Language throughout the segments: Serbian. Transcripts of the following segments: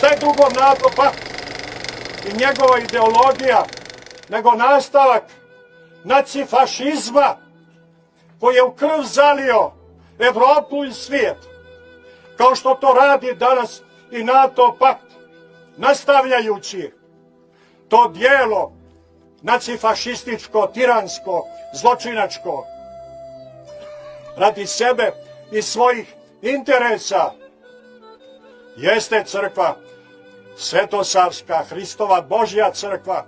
Šta je drugo NATO pakt i njegova ideologija nego nastavak nacifašizma koji je u krv zalio Evropu i svijet, kao što to radi danas i NATO pakt, nastavljajući to dijelo nacifašističko, tiransko, zločinačko, radi sebe i svojih interesa. Jeste crkva Svetosavska, Hristova Božja crkva,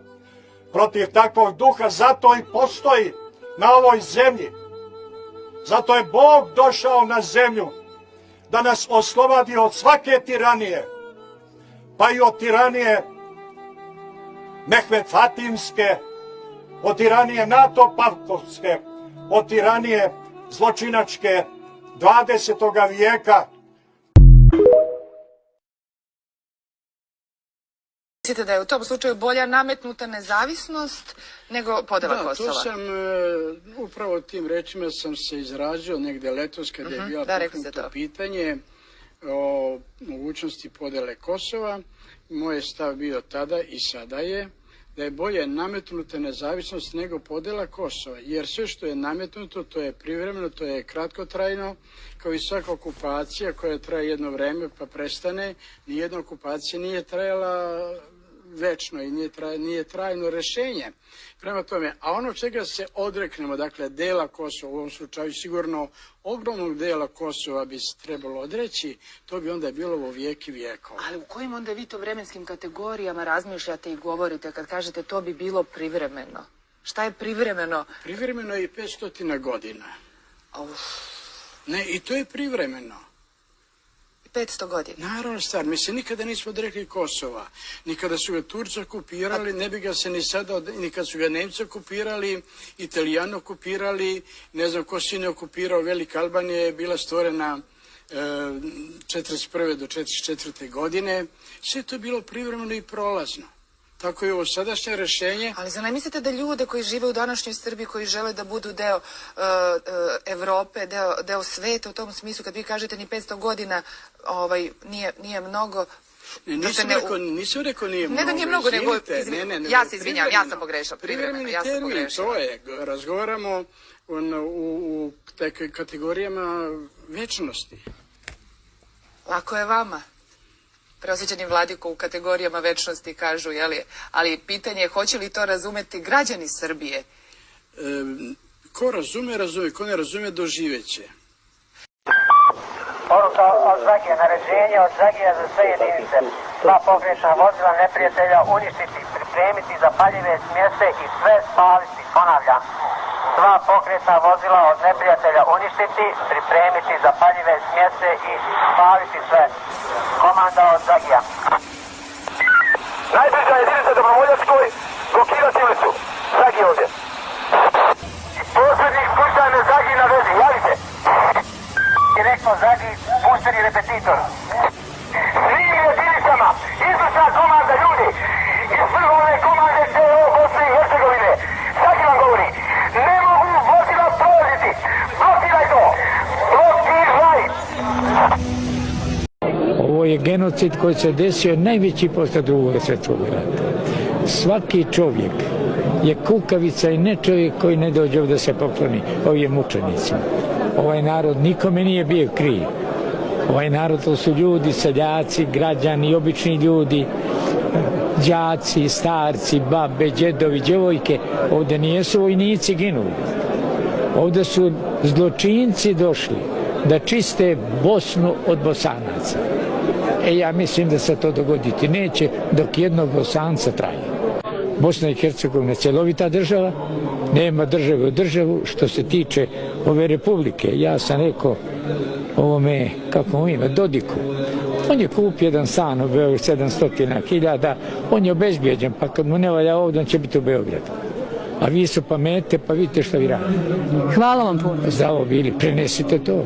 protiv takvog duha, zato i postoji na ovoj zemlji. Zato je Bog došao na zemlju da nas oslobodi od svake tiranije, pa i od tiranije Mehmed Fatimske, od tiranije NATO paktovske, od tiranije zločinačke 20. vijeka. Mislite da je u tom slučaju bolja nametnuta nezavisnost nego podela Kosova? Da, to sam, upravo tim rečima sam se izrazio negde letos kada je bila pokrenuto pitanje o mogućnosti podele Kosova. Moj stav bio tada i sada je da je bolje nametnuta nezavisnost nego podela Kosova, jer sve što je nametnuto to je privremeno, to je kratkotrajno, kao i svaka okupacija koja traje jedno vreme pa prestane. Nijedna okupacija nije trajala večno i nije trajno rešenje. Prema tome, a ono čega se odreknemo, dakle dela Kosova, u ovom slučaju sigurno ogromnog dela Kosova bi se trebalo odreći, to bi onda bilo u vijeki vijekova. Ali u kojim onda vi to vremenskim kategorijama razmišljate i govorite kad kažete to bi bilo privremeno? Šta je privremeno? Privremeno je i 500 godina. Ne, i to je privremeno. 500 godina. Naravno stvar, mi se nikada nismo odrekli Kosova. Nikada su ga Turci okupirali, ne bi ga se ni sada, nikada su ga Nemci okupirali, Italijani okupirali, ne znam ko si ne okupirao, Velika Albanija je bila stvorena 41. do 44. godine. Sve to je bilo privremeno i prolazno. Tako je ovo sadašnje rešenje. Ali zar ne mislite da ljude koji žive u današnjoj Srbiji, koji žele da budu deo Evrope, deo sveta u tom smislu, kad vi kažete ni 500 godina nije mnogo... Nisam rekao nije mnogo. Ne da nije mnogo, nego... Ja se izvinjam, ja sam pogrešila. Privremeni termin, to je. Razgovaramo u kategorijama večnosti. Lako je vama. Preosjećani Vladiko u kategorijama večnosti kažu, ali pitanje je hoće li to razumeti građani Srbije? Ko razume, razume. Ko ne razume, doživeće. Poruka od Zagija, naređenje od Zagija za sve jedinice. Sva pogrešna vozila neprijatelja uništiti, pripremiti zapaljive smjese i sve spaliti. Ponavljam. Sva pokretna vozila od neprijatelja uništiti, pripremiti zapaljive smjese i spaliti sve. Komanda od Zagija. Najbliža jedinica Dobrovoljačkoj, blokirati ulicu. Zagi ovdje. I posrednik puštaj me Zagi na vezi, javite. Direktno Zagi, pušteni repetitor. Svim jedinicama, izvršna komanda ljudi, iz vrhovne komande CO Bosne i Hercegovine. Zagi vam govori, ne mogu vozila prolaziti. Blokiraj to. Blokiraj. Ovo je genocid koji se desio najveći posle Drugog svjetskog rata. Svaki čovjek je kukavica i ne čovjek koji ne dođe ovdje da se pokloni ovim mučenicima. Ovaj narod nikome nije bio kriv. Ovaj narod to su ljudi, seljaci, građani, obični ljudi, đaci, starci, babe, djedovi, djevojke. Ovdje nijesu vojnici ginuli. Ovdje su zločinci došli da čiste Bosnu od Bosanaca. Ja mislim da se to dogoditi neće dok jednog Bosanca traje. Bosna i Hercegovina je cjelovita država, nema države u državu. Što se tiče ove republike, ja sam rekao ovome, kako mu ime, Dodiku, on je kupio jedan stan u Beogradu 700.000, on je obezbijeđen, pa kad mu ne valja ovdje, on će biti u Beogradu. A vi su pamete, pa vidite što vi radite. Hvala vam puno. Zdravo bili, prenesite to.